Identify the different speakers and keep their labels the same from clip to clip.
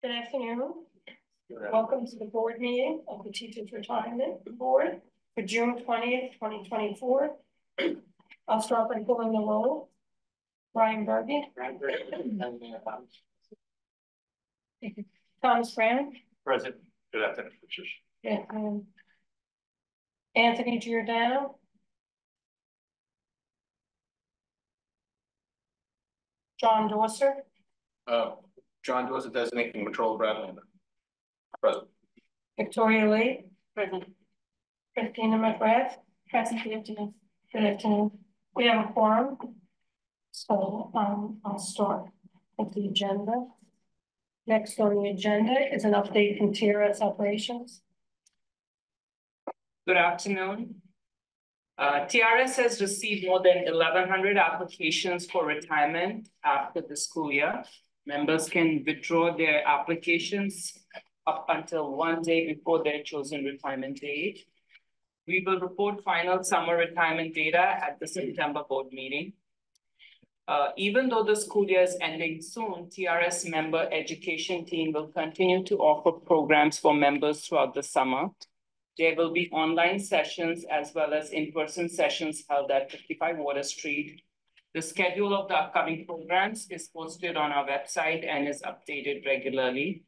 Speaker 1: Good afternoon. Welcome to the board meeting of the Teachers Retirement Board for June 20th, 2024. I'll start by pulling the roll. Brian Berge. Thomas Brown.
Speaker 2: Present. Good afternoon, Patricia.
Speaker 1: Yeah, Anthony Giordano. John Dawser.
Speaker 2: John Dawes, designating control Bradley. Present.
Speaker 1: Victoria Lee. Present. Christina McGrath. Present. Good afternoon. Good afternoon. We have a quorum. So I'll start with the agenda. Next on the agenda is an update from TRS operations.
Speaker 3: Good afternoon. TRS has received more than 1,100 applications for retirement after the school year. Members can withdraw their applications up until one day before their chosen retirement date. We will report final summer retirement data at the September board meeting. Even though the school year is ending soon, TRS member education team will continue to offer programs for members throughout the summer. There will be online sessions as well as in-person sessions held at 55 Water Street. The schedule of the upcoming programs is posted on our website and is updated regularly.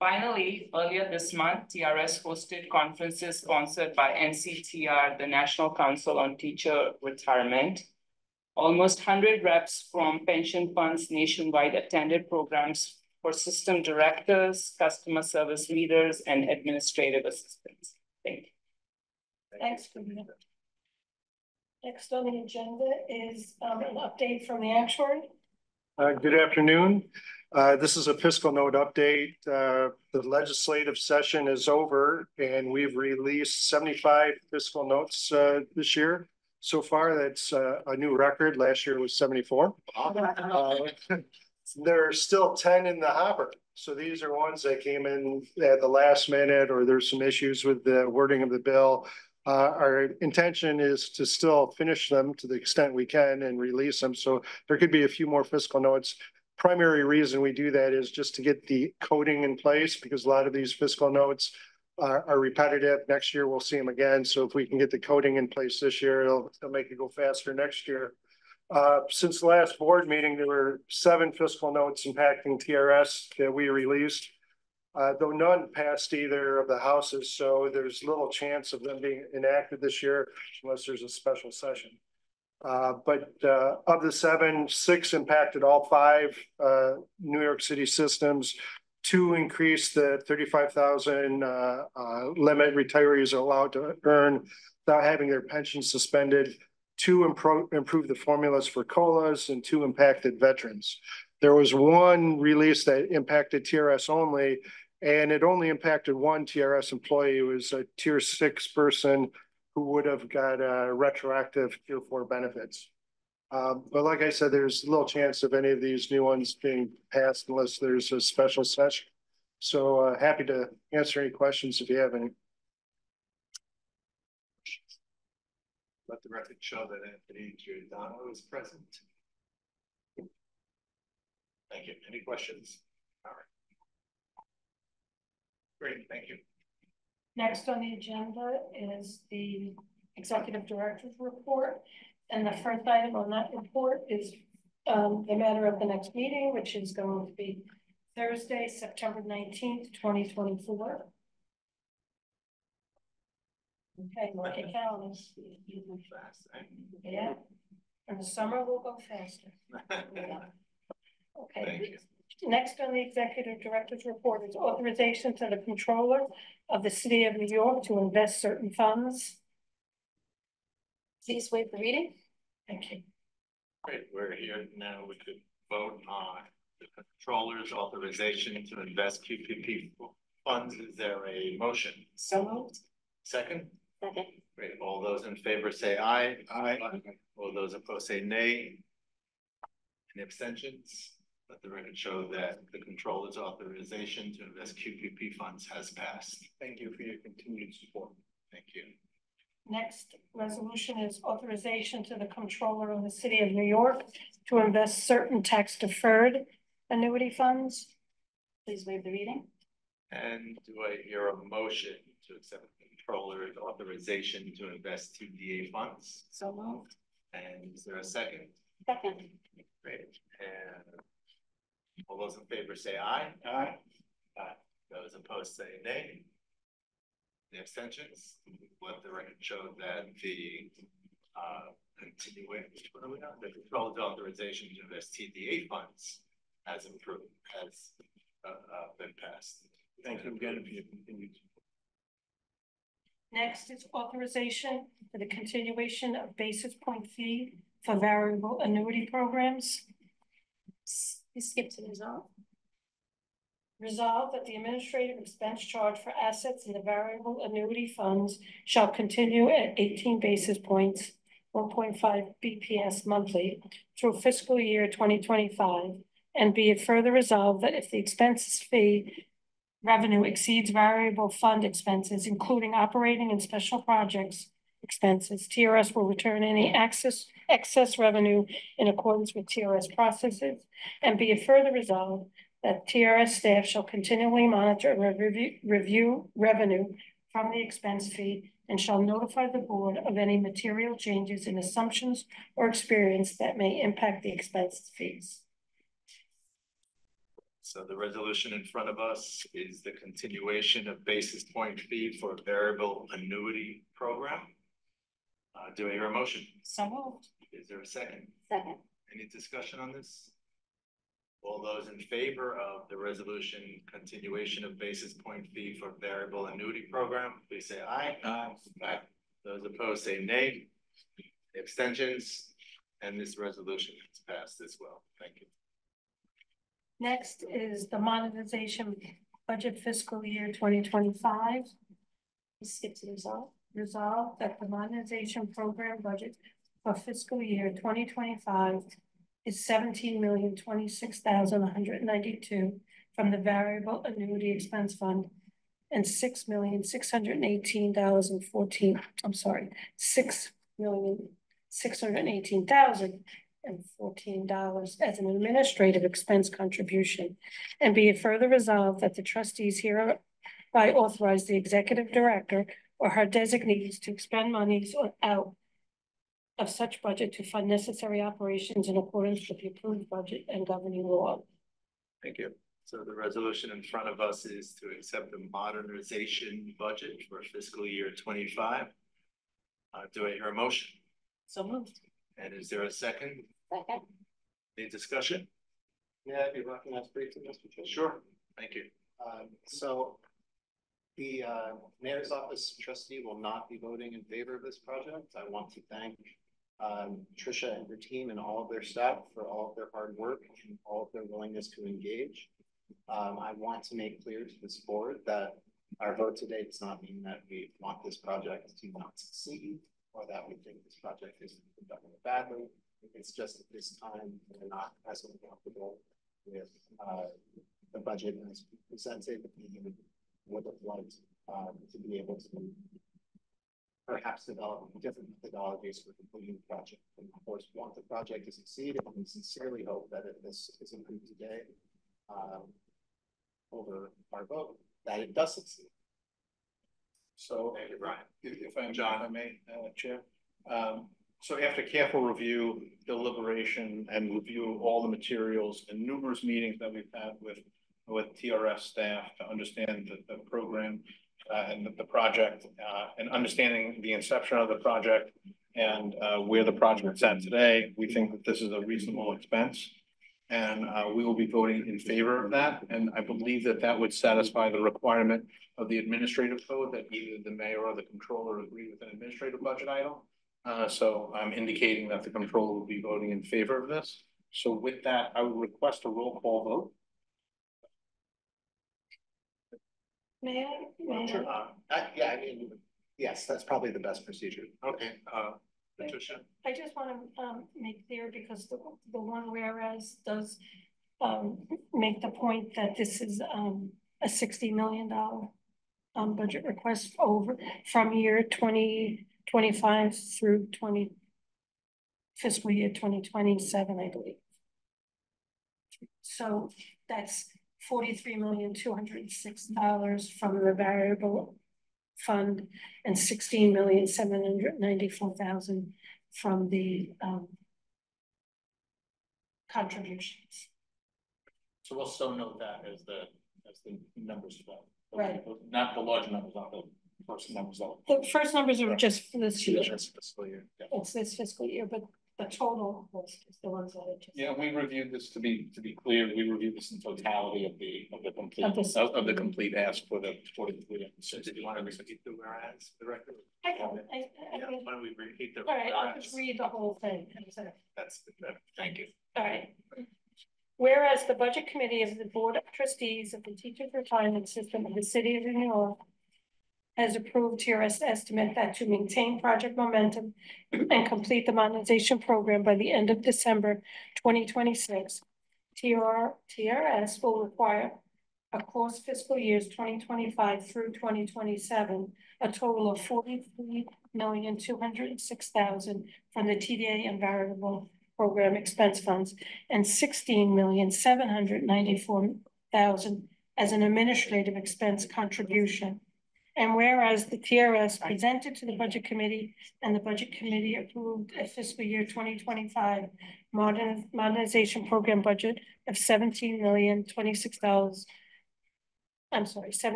Speaker 3: Finally, earlier this month, TRS hosted conferences sponsored by NCTR, the National Council on Teacher Retirement. Almost 100 reps from pension funds nationwide attended programs for system directors, customer service leaders, and administrative assistants. Thank you.
Speaker 1: Thanks, Karina. Next on the agenda is an update from the actuary.
Speaker 4: Good afternoon. This is a fiscal note update. The legislative session is over and we've released 75 fiscal notes this year. So far, that's a new record. Last year was 74. There are still 10 in the hopper. So these are ones that came in at the last minute or there's some issues with the wording of the bill. Our intention is to still finish them to the extent we can and release them. So there could be a few more fiscal notes. Primary reason we do that is just to get the coding in place because a lot of these fiscal notes are repetitive. Next year, we'll see them again. So if we can get the coding in place this year, it'll make it go faster next year. Since the last board meeting, there were 7 fiscal notes impacting TRS that we released, though none passed either of the houses. So there's little chance of them being enacted this year unless there's a special session. But of the 7, 6 impacted all 5 New York City systems. 2 increased the 35,000 limit retirees are allowed to earn without having their pension suspended. 2 improved the formulas for COLAs and 2 impacted veterans. There was 1 release that impacted TRS only, and it only impacted 1 TRS employee. It was a tier 6 person who would have got a retroactive tier 4 benefits. But like I said, there's little chance of any of these new ones being passed unless there's a special session. So happy to answer any questions if you have any.
Speaker 2: Let the record show that Anthony Giordano is present. Thank you. Any questions? All right. Great, thank you.
Speaker 1: Next on the agenda is the executive director's report. And the first item on that report is the matter of the next meeting, which is going to be Thursday, September 19th, 2024. Okay, mark your calendars. Yeah, in the summer we'll go faster. Yeah. Okay.
Speaker 2: Thank you.
Speaker 1: Next on the executive director's report is authorization to the controller of the city of New York to invest certain funds. Please waive the reading. Thank you.
Speaker 2: Great, we're here now. We could vote on the controller's authorization to invest QPP funds. Is there a motion?
Speaker 1: So moved.
Speaker 2: Second?
Speaker 1: Second.
Speaker 2: Great, all those in favor say aye. Aye. All those opposed say nay. Any abstentions? Let the record show that the controller's authorization to invest QPP funds has passed. Thank you for your continued support. Thank you.
Speaker 1: Next resolution is authorization to the controller of the city of New York to invest certain tax-deferred annuity funds.
Speaker 5: Please waive the reading.
Speaker 2: And do I hear a motion to accept the controller's authorization to invest TDA funds?
Speaker 5: So moved.
Speaker 2: And is there a second?
Speaker 5: Second.
Speaker 2: Great. And all those in favor say aye.
Speaker 4: Aye.
Speaker 2: Aye. Those opposed say nay. The abstentions, let the record show that the continuation, the controller's authorization to invest TDA funds has improved, has been passed.
Speaker 4: Thank you again if you continue.
Speaker 1: Next is authorization for the continuation of basis point fee for variable annuity programs.
Speaker 5: You skipped to resolve.
Speaker 1: Resolved that the administrative expense charge for assets in the variable annuity funds shall continue at 18 basis points, 1.5 BPS monthly through fiscal year 2025. And be it further resolved that if the expenses fee revenue exceeds variable fund expenses, including operating and special projects expenses, TRS will return any excess revenue in accordance with TRS processes. And be it further resolved that TRS staff shall continually monitor and review revenue from the expense fee and shall notify the board of any material changes in assumptions or experience that may impact the expense fees.
Speaker 2: So the resolution in front of us is the continuation of basis point fee for variable annuity program. Do I hear a motion?
Speaker 5: So moved.
Speaker 2: Is there a second?
Speaker 5: Second.
Speaker 2: Any discussion on this? All those in favor of the resolution continuation of basis point fee for variable annuity program, please say aye. Aye. Aye. Those opposed say nay. Abstentions, and this resolution is passed as well. Thank you.
Speaker 1: Next is the monetization budget fiscal year 2025.
Speaker 5: You skipped to resolve.
Speaker 1: Resolved that the monetization program budget for fiscal year 2025 is $17,026,192 from the variable annuity expense fund and $6,618,014. I'm sorry, $6,618,014 as an administrative expense contribution. And be it further resolved that the trustees hereby authorize the executive director or her designees to expend monies out of such budget to fund necessary operations in accordance with the approved budget and governing law.
Speaker 2: Thank you. So the resolution in front of us is to accept the modernization budget for fiscal year 25. Do I hear a motion?
Speaker 5: So moved.
Speaker 2: And is there a second?
Speaker 5: Second.
Speaker 2: Any discussion?
Speaker 6: Yeah, I'd be recognized briefly, Mr. Chair.
Speaker 2: Sure. Thank you.
Speaker 6: So the mayor's office trustee will not be voting in favor of this project. I want to thank Tricia and her team and all of their staff for all of their hard work and all of their willingness to engage. I want to make clear to this board that our vote today does not mean that we want this project to not succeed or that we think this project is conducted badly. It's just at this time we're not as comfortable with the budget as presented. We would have liked to be able to perhaps develop different methodologies for completing the project. And of course, want the project to succeed, and we sincerely hope that if this is approved today over our vote, that it does succeed.
Speaker 4: So,
Speaker 2: Thank you, Brian.
Speaker 4: if I may, Chair. So after careful review, deliberation, and review of all the materials and numerous meetings that we've had with TRS staff to understand the program and the project and understanding the inception of the project and where the project's at today, we think that this is a reasonable expense. And we will be voting in favor of that. And I believe that that would satisfy the requirement of the administrative code that either the mayor or the controller agree with an administrative budget item. So I'm indicating that the controller will be voting in favor of this. So with that, I would request a roll call vote.
Speaker 1: May I?
Speaker 6: Sure. Yeah, I mean, yes, that's probably the best procedure.
Speaker 2: Okay, Patricia.
Speaker 1: I just want to make clear because the one whereas does make the point that this is a $60 million budget request over from year 2025 through fiscal year 2027, I believe. So that's $43,206 from the variable fund and $16,794,000 from the contributions.
Speaker 7: So we'll still note that as the numbers flow.
Speaker 1: Right.
Speaker 7: Not the large numbers, not the first numbers.
Speaker 1: The first numbers are just for this year.
Speaker 7: Just fiscal year. Yeah.
Speaker 1: It's this fiscal year, but the total is the ones that I just.
Speaker 7: Yeah, we reviewed this to be clear. We reviewed this in totality of the complete
Speaker 1: Of the-
Speaker 7: complete ask for the 43.
Speaker 2: So did you want to repeat the whereas, the record?
Speaker 1: I can,
Speaker 2: Yeah, why don't we repeat the
Speaker 1: all right, I'll just
Speaker 2: whereas?
Speaker 1: read the whole thing.
Speaker 2: That's, thank you.
Speaker 1: All right. Whereas the Budget Committee of the Board of Trustees of the Teachers Retirement System of the City of New York has approved TRS estimate that to maintain project momentum and complete the modernization program by the end of December 2026, TRS will require across fiscal years 2025 through 2027, a total of $43,206,000 from the TDA and variable program expense funds and $16,794,000 as an administrative expense contribution. And whereas the TRS presented to the Budget Committee and the Budget Committee approved a fiscal year 2025 modernization program budget of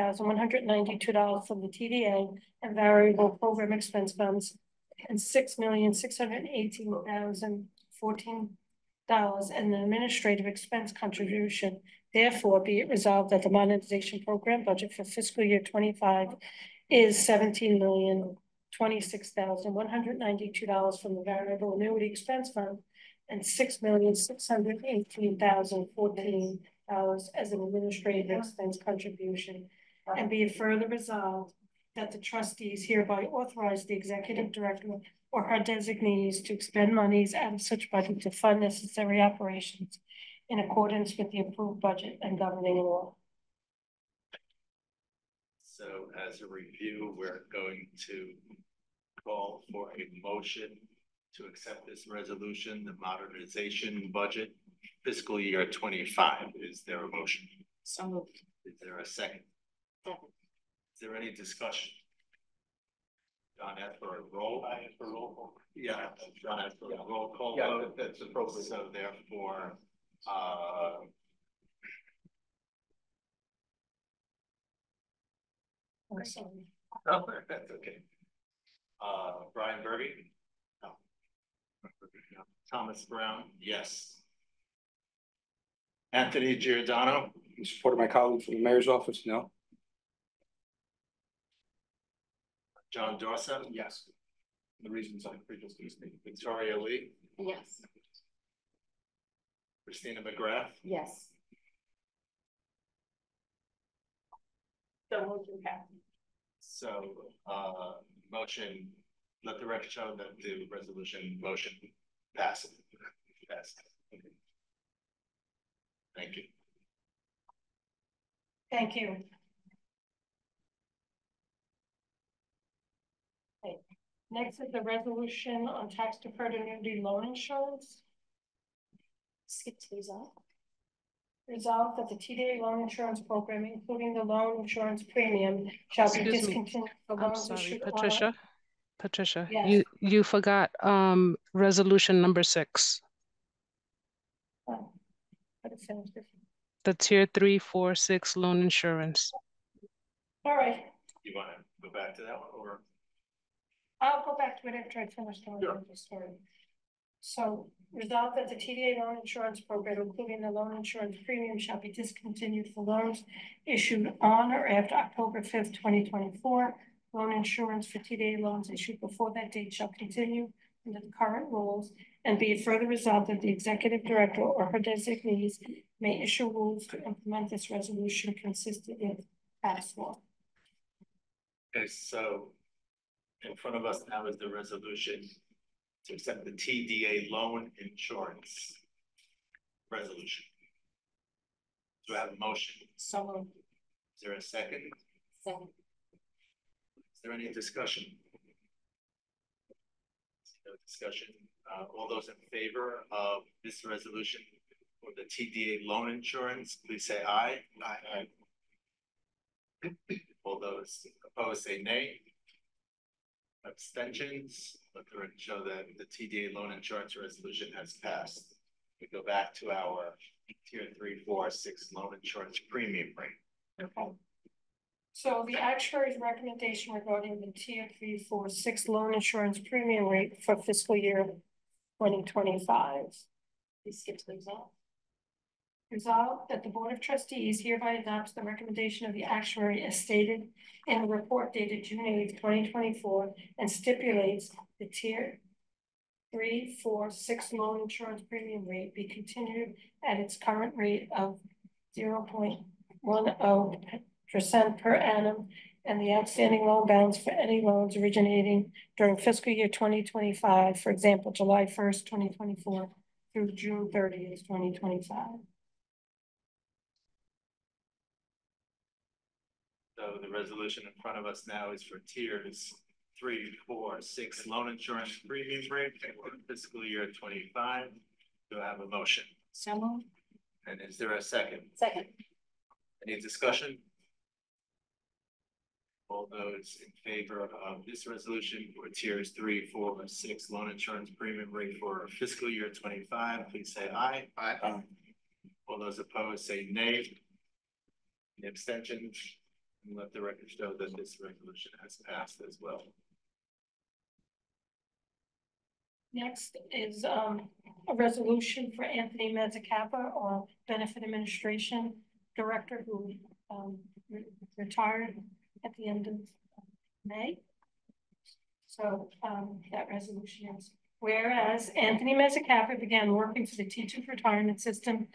Speaker 1: $17,026,192 from the TDA and variable program expense funds and $6,618,014 and an administrative expense contribution. Therefore, be it resolved that the modernization program budget for fiscal year 25 is $17,026,192 from the variable annuity expense fund and $6,618,014 as an administrative expense contribution. And be it further resolved that the trustees hereby authorize the executive director or her designees to expend monies out of such budget to fund necessary operations in accordance with the approved budget and governing law.
Speaker 2: So as a review, we're going to call for a motion to accept this resolution, the modernization budget fiscal year 25. Is there a motion?
Speaker 5: So moved.
Speaker 2: Is there a second? Is there any discussion? John asked for a roll. I asked for a roll call. Yeah, John asked for a roll call.
Speaker 6: Yeah, that's appropriate.
Speaker 2: So therefore,
Speaker 1: I'm sorry.
Speaker 2: oh, that's okay. Brian Berge? No. Thomas Brown? Yes. Anthony Giordano?
Speaker 8: In support of my colleague from the mayor's office, no.
Speaker 2: John Dorset?
Speaker 7: Yes. The reasons I previously stated.
Speaker 2: Victoria Lee?
Speaker 5: Yes.
Speaker 2: Christina McGrath?
Speaker 5: Yes.
Speaker 1: So motion passed.
Speaker 2: So, motion, let the record show that the resolution motion passes. Passed. Okay. Thank you.
Speaker 1: Thank you. Okay. Next is the resolution on tax deferred annuity loan insurance.
Speaker 5: Skip to these off.
Speaker 1: Resolved that the TDA loan insurance program, including the loan insurance premium, shall be
Speaker 9: Excuse me.
Speaker 1: discontinued for
Speaker 9: I'm
Speaker 1: loans
Speaker 9: sorry,
Speaker 1: issued on.
Speaker 9: Patricia,
Speaker 1: Yes.
Speaker 9: you forgot resolution number 6.
Speaker 1: Oh, but it sounds different.
Speaker 9: The tier 3, 4, 6 loan insurance.
Speaker 1: All right,
Speaker 2: You want to go back to that one or?
Speaker 1: I'll go back to it after I finish the story. So resolved that the TDA loan insurance program, including the loan insurance premium, shall be discontinued for loans issued on or after October 5th, 2024. Loan insurance for TDA loans issued before that date shall continue under the current rules, and be it further resolved that the executive director or her designees may issue rules to implement this resolution consistent with past law.
Speaker 2: Okay, so in front of us now is the resolution to accept the TDA loan insurance resolution. Do I have a motion?
Speaker 5: So moved.
Speaker 2: Is there a second?
Speaker 5: Second.
Speaker 2: Is there any discussion? No discussion. All those in favor of this resolution, for the TDA loan insurance, please say aye. Aye. All those opposed say nay. Abstentions, let the record show that the TDA loan insurance resolution has passed. We go back to our tier 3, 4, 6 loan insurance premium rate.
Speaker 1: Okay. So the actuary's recommendation regarding the tier 3, 4, 6 loan insurance premium rate for fiscal year 2025.
Speaker 5: Please skip to the result.
Speaker 1: Resolved that the Board of Trustees hereby adopts the recommendation of the actuary as stated in the report dated June 8th, 2024, and stipulates the tier 3, 4, 6 loan insurance premium rate be continued at its current rate of 0.10% per annum, and the outstanding loan balance for any loans originating during fiscal year 2025, for example, July 1st, 2024 through June 30th, 2025.
Speaker 2: So the resolution in front of us now is for tiers 3, 4, 6 loan insurance premium rate for fiscal year 25. Do I have a motion?
Speaker 5: So moved.
Speaker 2: And is there a second?
Speaker 5: Second.
Speaker 2: Any discussion? All those in favor of this resolution for tiers 3, 4, 6 loan insurance premium rate for fiscal year 25, please say aye. Aye. All those opposed say nay. Any abstentions? And let the record show that this resolution has passed as well.
Speaker 1: Next is a resolution for Anthony Mezzacappa, our Benefit Administration Director, who retired at the end of May. So that resolution is, whereas Anthony Mezzacappa began working for the Teachers Retirement System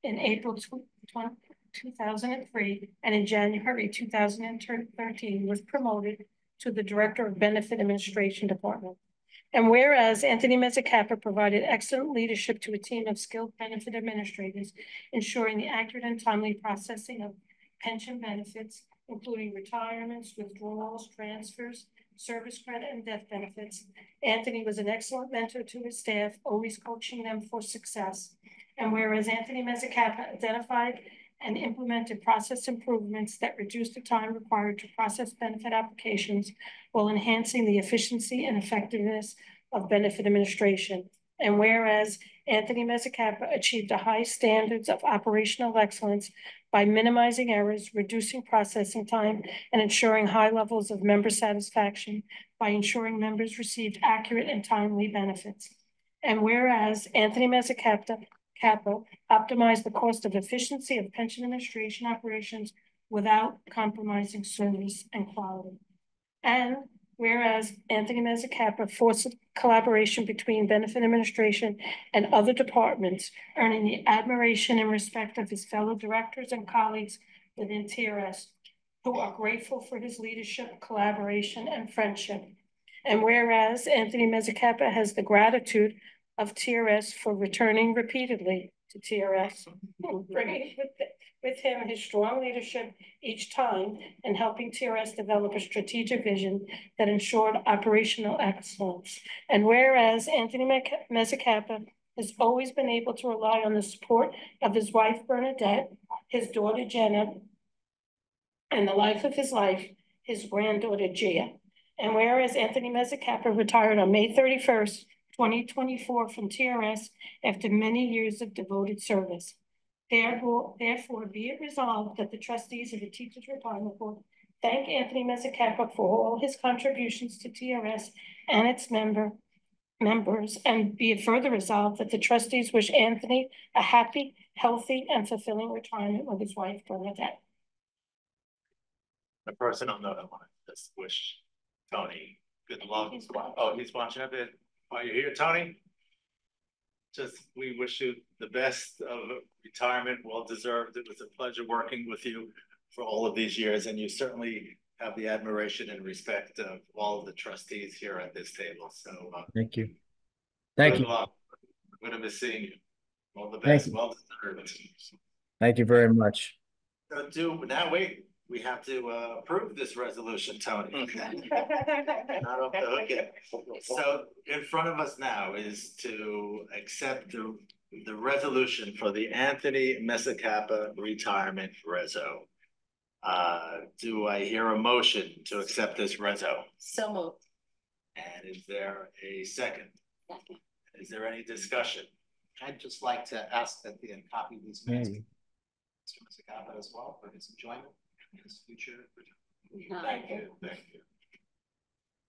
Speaker 1: in April 2003, and in January 2013 was promoted to the Director of Benefit Administration Department. And whereas Anthony Mezzacappa provided excellent leadership to a team of skilled benefit administrators, ensuring the accurate and timely processing of pension benefits, including retirements, withdrawals, transfers, service credit, and death benefits. Anthony was an excellent mentor to his staff, always coaching them for success. And whereas Anthony Mezzacappa identified and implemented process improvements that reduced the time required to process benefit applications while enhancing the efficiency and effectiveness of benefit administration. And whereas Anthony Mezzacappa achieved a high standards of operational excellence by minimizing errors, reducing processing time, and ensuring high levels of member satisfaction by ensuring members received accurate and timely benefits. And whereas Anthony Mezzacappa optimize the cost of efficiency of pension administration operations without compromising service and quality. And whereas Anthony Mezzacappa forced collaboration between benefit administration and other departments, earning the admiration and respect of his fellow directors and colleagues within TRS, who are grateful for his leadership, collaboration, and friendship. And whereas Anthony Mezzacappa has the gratitude of TRS for returning repeatedly to TRS, bringing with him his strong leadership each time and helping TRS develop a strategic vision that ensured operational excellence. And whereas Anthony Mezzacappa has always been able to rely on the support of his wife, Bernadette, his daughter, Jenna, and the life of his life, his granddaughter, Gia. And whereas Anthony Mezzacappa retired on May 31st, 2024 from TRS after many years of devoted service. Therefore, be it resolved that the trustees of the Teachers Retirement Board thank Anthony Mezzacappa for all his contributions to TRS and its members, and be it further resolved that the trustees wish Anthony a happy, healthy, and fulfilling retirement with his wife, Bernadette.
Speaker 2: A personal note, I want to just wish Tony good luck. Oh, he's watching a bit. Are you here, Tony? We wish you the best of retirement, well deserved. It was a pleasure working with you for all of these years, and you certainly have the admiration and respect of all of the trustees here at this table. So
Speaker 10: thank you. Thank you.
Speaker 2: Luck. We're going to miss seeing you. All the best. Well deserved.
Speaker 10: Thank you very much.
Speaker 2: Now wait. we have to approve this resolution, Tony. Not off the hook yet. So in front of us now is to accept the resolution for the Anthony Mesacapa retirement reso. Do I hear a motion to accept this reso?
Speaker 5: So moved.
Speaker 2: And is there a second?
Speaker 5: Second.
Speaker 2: Is there any discussion?
Speaker 6: I'd just like to ask that the copy of these minutes. Mr. Misakapa as well for his enjoyment and his future.
Speaker 2: Thank you, thank you.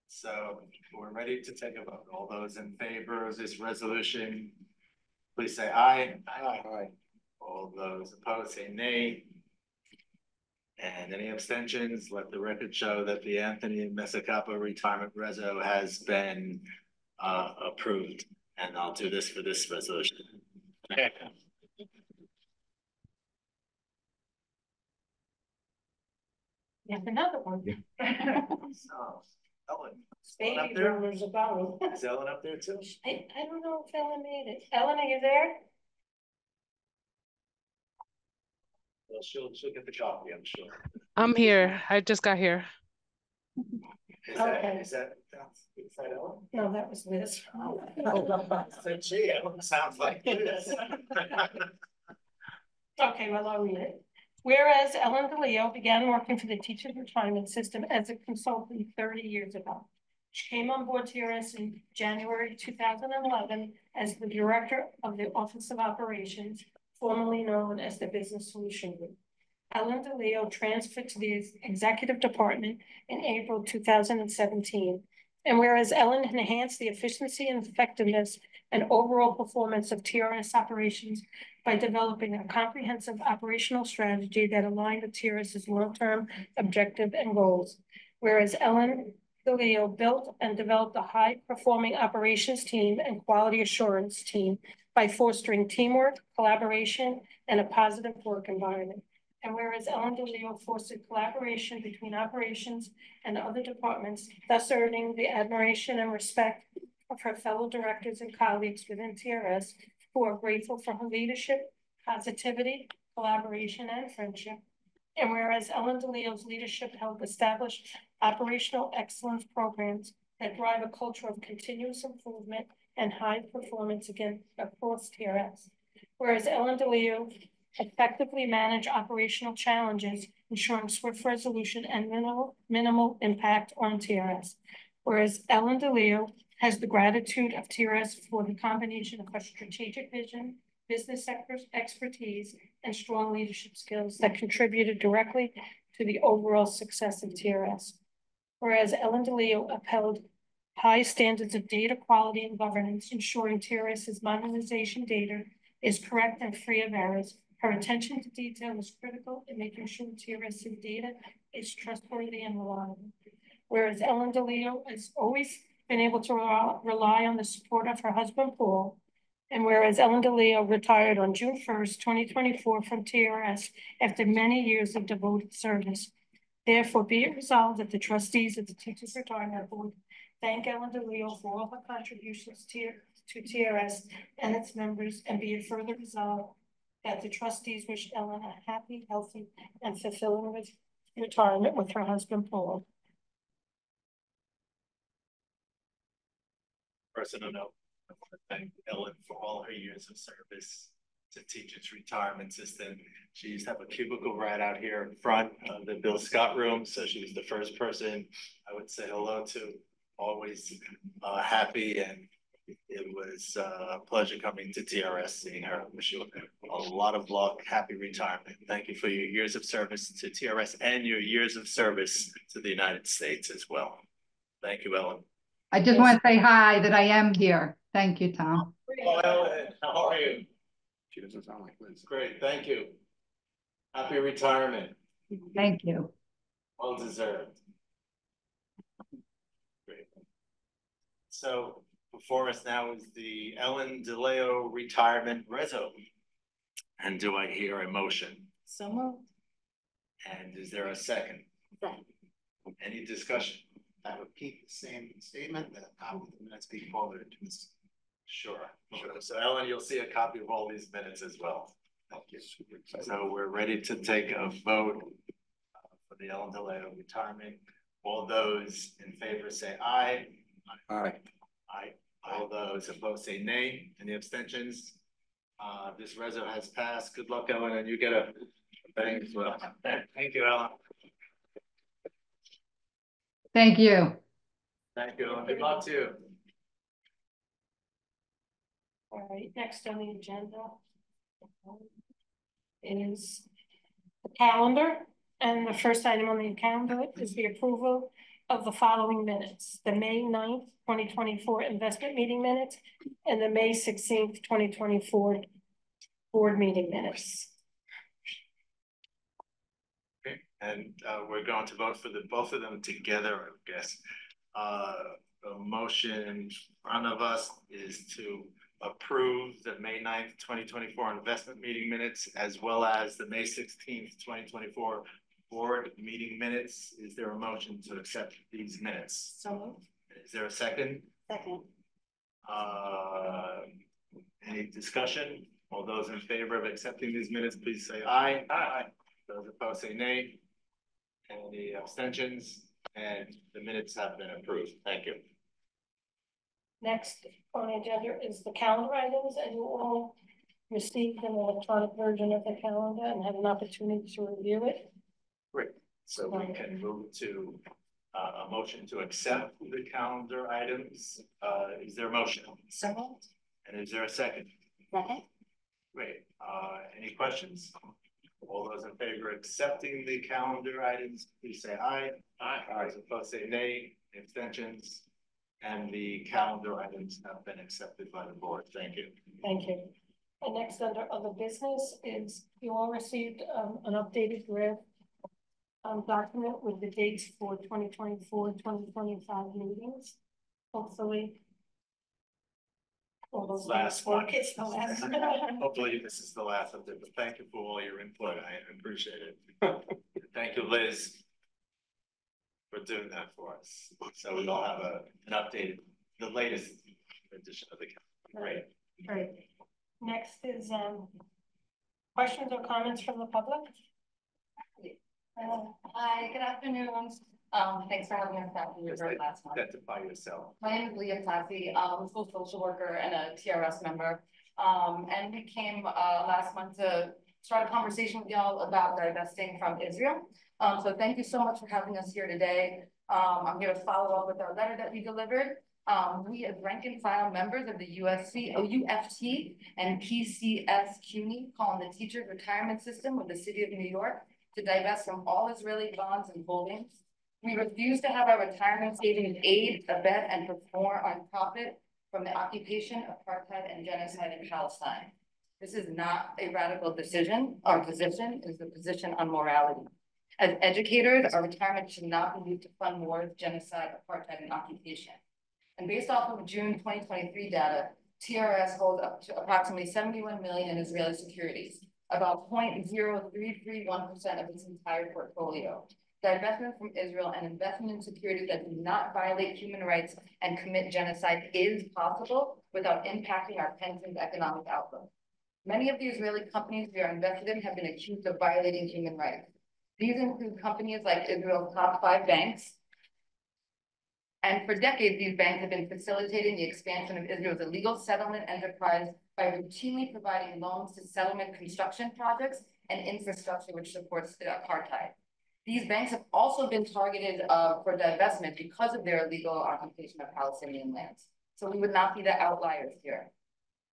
Speaker 2: So we're ready to take a vote. All those in favor of this resolution, please say aye.
Speaker 8: Aye.
Speaker 2: All those opposed say nay. And any abstentions, let the record show that the Anthony Mesacapa retirement reso has been approved. And I'll do this for this resolution. Okay.
Speaker 1: Yet another one.
Speaker 2: So, Ellen.
Speaker 1: Baby
Speaker 2: Up there?
Speaker 1: boomers about.
Speaker 2: Is Ellen up there too?
Speaker 1: I don't know if Ellen made it. Ellen, are you there?
Speaker 2: Well, she'll get the coffee, I'm sure.
Speaker 9: I'm here. I just got here.
Speaker 2: Is
Speaker 1: Okay.
Speaker 2: is that Ellen?
Speaker 1: No, that was Liz.
Speaker 2: So gee, Ellen sounds like this.
Speaker 1: Okay, well, I'll read it. Whereas Ellen DeLeo began working for the Teachers Retirement System as a consultant 30 years ago. She came on board TRS in January 2011 as the Director of the Office of Operations, formerly known as the Business Solution Group. Ellen DeLeo transferred to the Executive Department in April 2017. And whereas Ellen enhanced the efficiency and effectiveness and overall performance of TRS operations by developing a comprehensive operational strategy that aligned with TRS's long-term objective and goals. Whereas Ellen DeLeo built and developed a high-performing operations team and quality assurance team by fostering teamwork, collaboration, and a positive work environment. And whereas Ellen DeLeo fostered collaboration between operations and other departments, thus earning the admiration and respect of her fellow directors and colleagues within TRS, who are grateful for her leadership, positivity, collaboration, and friendship. And whereas Ellen DeLeo's leadership helped establish operational excellence programs that drive a culture of continuous improvement and high performance across TRS. Whereas Ellen DeLeo effectively manage operational challenges, ensuring swift resolution and minimal impact on TRS. Whereas Ellen DeLeo has the gratitude of TRS for the combination of her strategic vision, business sector's expertise, and strong leadership skills that contributed directly to the overall success of TRS. Whereas Ellen DeLeo upheld high standards of data quality and governance, ensuring TRS's modernization data is correct and free of errors. Her attention to detail is critical in making sure TRS's data is trustworthy and reliable. Whereas Ellen DeLeo has always been able to rely on the support of her husband, Paul. And whereas Ellen DeLeo retired on June 1st, 2024 from TRS after many years of devoted service. Therefore, be it resolved that the trustees of the Teachers Retirement Board thank Ellen DeLeo for all her contributions to TRS and its members, and be it further resolved that the trustees wish Ellen a happy, healthy, and fulfilling retirement with her husband, Paul.
Speaker 2: Personal note, I want to thank Ellen for all her years of service to Teachers Retirement System. She used to have a cubicle right out here in front of the Bill Scott room, so she was the first person I would say hello to. Always happy, and it was a pleasure coming to TRS, seeing her. Wish you a lot of luck, happy retirement. Thank you for your years of service to TRS and your years of service to the United States as well. Thank you, Ellen.
Speaker 11: I just want to say hi, that I am here. Thank you, Tom.
Speaker 2: Hello, Ellen. How are you?
Speaker 8: She doesn't sound like Liz.
Speaker 2: Great, thank you. Happy retirement.
Speaker 11: Thank you.
Speaker 2: Well deserved. Great. So before us now is the Ellen DeLeo retirement reso. And do I hear a motion?
Speaker 5: So moved.
Speaker 2: And is there a second?
Speaker 5: Second.
Speaker 2: Any discussion?
Speaker 6: I would keep the same statement that the minutes be forwarded to Ms.
Speaker 2: Sure. So Ellen, you'll see a copy of all these minutes as well. Thank you. So we're ready to take a vote for for the El Deleo retirement. All those in favor say aye.
Speaker 8: Aye.
Speaker 2: Aye. All those opposed say nay. Any abstentions? This reso has passed. Good luck, Ellen, and you get a bang as well. Thank you, Ellen.
Speaker 11: Thank you.
Speaker 2: Thank you, Ellen. Good luck too.
Speaker 1: All right, next on the agenda is the calendar. And the first item on the calendar is the approval of the following minutes: the May 9th, 2024 investment meeting minutes and the May 16th, 2024 board meeting minutes.
Speaker 2: Okay, and we're going to vote for both of them together, I guess. The motion in front of us is to approve the May 9th, 2024 investment meeting minutes, as well as the May 16th, 2024 board meeting minutes. Is there a motion to accept these minutes?
Speaker 5: So moved.
Speaker 2: Is there a second?
Speaker 5: Second.
Speaker 2: Any discussion? All those in favor of accepting these minutes, please say aye. Aye. Those opposed say nay. Any abstentions? And the minutes have been approved. Thank you.
Speaker 1: Next on the agenda is the calendar items, and you all received an electronic version of the calendar and had an opportunity to review it.
Speaker 2: Great. So we can move to a motion to accept the calendar items. Is there a motion?
Speaker 5: So moved.
Speaker 2: And is there a second?
Speaker 5: Second.
Speaker 2: Great. Any questions? All those in favor of accepting the calendar items, please say aye. Aye. Those opposed say nay. Abstentions? And the calendar items have been accepted by the board. Thank you.
Speaker 1: Thank you. And next under other business is you all received an updated draft document with the dates for 2024, 2025 meetings. Hopefully. All those
Speaker 2: Last one.
Speaker 1: It's the last.
Speaker 2: Hopefully this is the last of it, but thank you for all your input. I appreciate it. Thank you, Liz, for doing that for us. So we all have an updated, the latest edition of the calendar. Great.
Speaker 1: Great. Next is questions or comments from the public?
Speaker 5: Hi, good afternoon. Thanks for having us back in your last month.
Speaker 2: Identify yourself.
Speaker 5: My name is Leah Plassey. I'm a school social worker and a TRS member. And we came last month to start a conversation with y'all about divesting from Israel. So thank you so much for having us here today. I'm here to follow up with our letter that we delivered. We as rank and file members of the UFT and PCS CUNY call on the teachers retirement system of the city of New York to divest from all Israeli bonds and holdings. We refuse to have our retirement savings aid, abet, and perform on profit from the occupation, apartheid, and genocide in Palestine. This is not a radical decision. Our position is the position on morality. As educators, our retirement should not be used to fund wars, genocide, apartheid, and occupation. And based off of June 2023 data, TRS holds up to approximately 71 million in Israeli securities, about 0.0331% of its entire portfolio. Divestment from Israel and investment in securities that do not violate human rights and commit genocide is possible without impacting our pension's economic outlook. Many of the Israeli companies we are invested in have been accused of violating human rights. These include companies like Israel's top 5 banks. And for decades, these banks have been facilitating the expansion of Israel's illegal settlement enterprise by routinely providing loans to settlement construction projects and infrastructure which supports apartheid. These banks have also been targeted for divestment because of their illegal occupation of Palestinian lands. So we would not be the outliers here.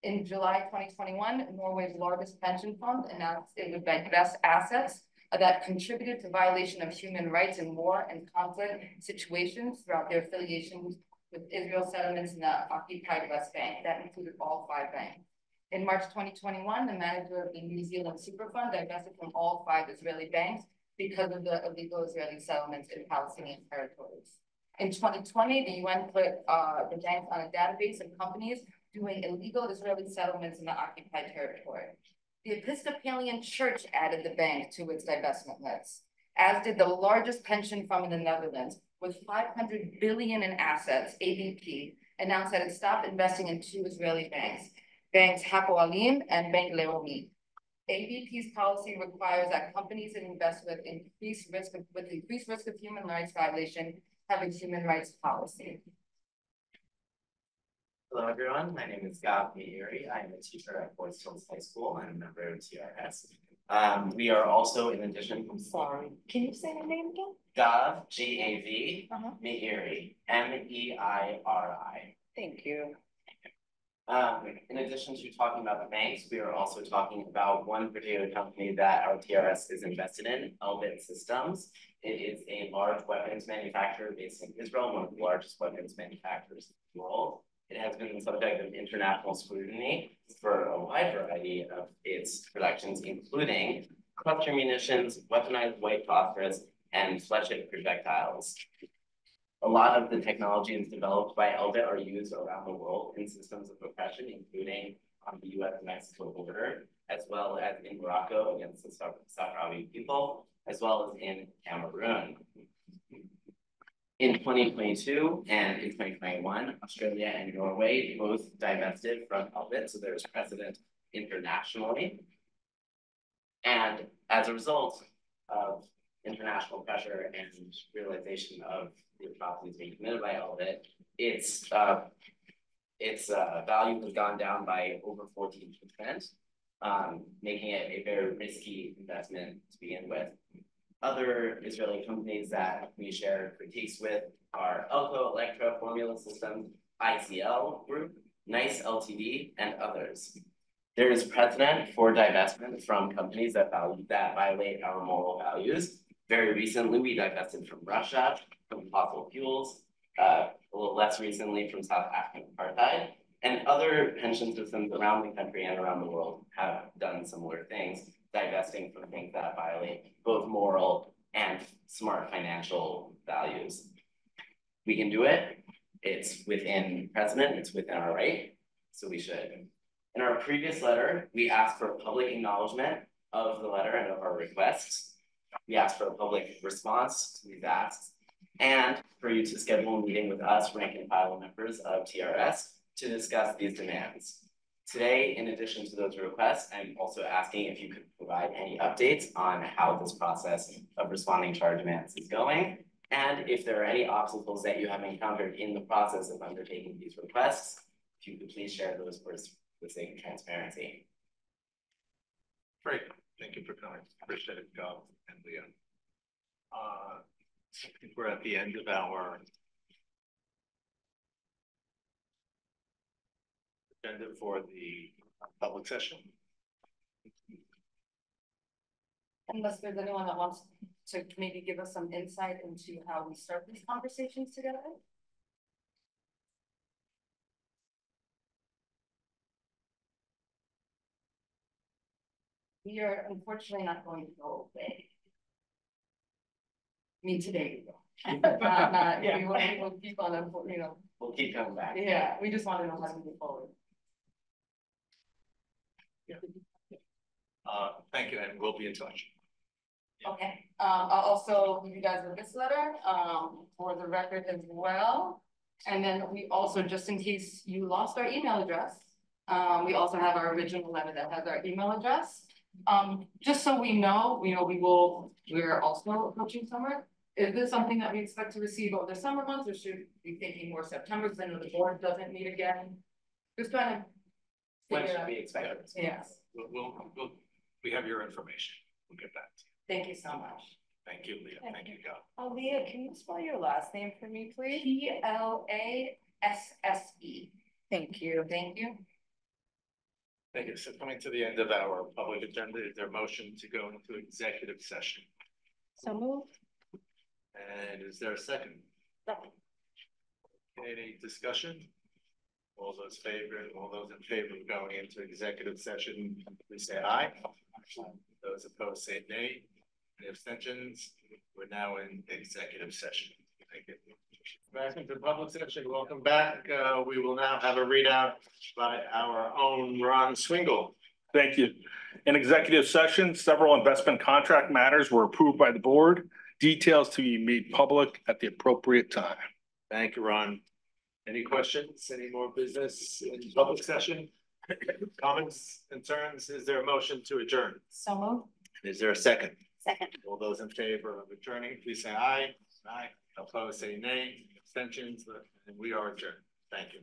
Speaker 5: In July 2021, Norway's largest pension fund announced it would divest assets that contributed to violation of human rights in war and conflict situations throughout their affiliations with Israel settlements in the occupied West Bank. That included all 5 banks. In March 2021, the manager of the New Zealand Superfund divested from all 5 Israeli banks because of the illegal Israeli settlements in Palestinian territories. In 2020, the UN put the banks on a database of companies doing illegal Israeli settlements in the occupied territory. The Episcopalian Church added the bank to its divestment list, as did the largest pension fund in the Netherlands, with 500 billion in assets. ABP announced that it stopped investing in 2 Israeli banks, Banks Hapoalim and Bank Leumi. ABP's policy requires that companies that invest with increased risk of human rights violation have a human rights policy.
Speaker 12: Hello, everyone. My name is Gav Meiri. I am a teacher at Forest Hills High School and a member of TRS. We are also, in addition,
Speaker 5: Sorry, can you say your name again?
Speaker 12: Gav, G-A-V, Meiri, M-E-I-R-I.
Speaker 5: Thank you.
Speaker 12: In addition to talking about the banks, we are also talking about one particular company that our TRS is invested in, Elbit Systems. It is a large weapons manufacturer based in Israel, one of the largest weapons manufacturers in the world. It has been the subject of international scrutiny for a wide variety of its productions, including cluster munitions, weaponized white phosphorus, and fletched projectiles. A lot of the technologies developed by Elbit are used around the world in systems of oppression, including on the US-Mexico border, as well as in Morocco against the Sahrawi people, as well as in Cameroon. In 2022 and in 2021, Australia and Norway both divested from Elbit, so there's precedent internationally. And as a result of international pressure and realization of the atrocities being committed by Elbit, its value has gone down by over 14%, making it a very risky investment to begin with. Other Israeli companies that we share critiques with are Elko, Electra, Formula Systems, ICL Group, NICE Ltd, and others. There is precedent for divestment from companies that violate our moral values. Very recently, we divested from Russia, from fossil fuels, a little less recently from South African apartheid, and other pension systems around the country and around the world have done similar things, divesting from things that violate both moral and smart financial values. We can do it. It's within precedent, it's within our right, so we should. In our previous letter, we asked for a public acknowledgement of the letter and of our requests. We asked for a public response to these asks, and for you to schedule a meeting with us, rank and file members of TRS, to discuss these demands. Today, in addition to those requests, I'm also asking if you could provide any updates on how this process of responding to our demands is going, and if there are any obstacles that you have encountered in the process of undertaking these requests, if you could please share those for the sake of transparency.
Speaker 2: Great, thank you for coming. Appreciate it, Gav and Leah. I think we're at the end of our agenda for the public session.
Speaker 5: Unless there's anyone that wants to maybe give us some insight into how we start these conversations together. We are unfortunately not going to go away. I mean, today, yeah, we will keep on, you know.
Speaker 12: We'll keep coming back.
Speaker 5: Yeah, we just want to know how to move forward.
Speaker 2: Yeah. Thank you, and we'll be in touch.
Speaker 5: Okay, I'll also give you guys this letter for the record as well. And then we also, just in case you lost our email address, we also have our original letter that has our email address. Just so we know, we're also approaching summer. Is this something that we expect to receive over the summer months, or should we be thinking more September, because I know the board doesn't meet again? Just trying to.
Speaker 12: When should we expect it?
Speaker 5: Yes.
Speaker 2: We have your information. We'll get back to you.
Speaker 5: Thank you so much.
Speaker 2: Thank you, Leah. Thank you, Gav.
Speaker 5: Leah, can you spell your last name for me, please? Plasse. Thank you. Thank you.
Speaker 2: Thank you. So coming to the end of our public agenda, is there a motion to go into executive session?
Speaker 5: So moved.
Speaker 2: And is there a second?
Speaker 5: Second.
Speaker 2: Any discussion? All those in favor of going into executive session, please say aye. Those opposed say nay. Any abstentions? We're now in executive session. Thank you. Back into public session. Welcome back. We will now have a readout by our own Ron Swingle.
Speaker 13: Thank you. In executive session, several investment contract matters were approved by the board. Details to be made public at the appropriate time.
Speaker 2: Thank you, Ron. Any questions? Any more business in public session? Comments, concerns? Is there a motion to adjourn?
Speaker 1: So moved.
Speaker 2: Is there a second?
Speaker 1: Second.
Speaker 2: All those in favor of adjourning, please say aye. Aye. Opposed, say nay. Abstentions, and we are adjourned. Thank you.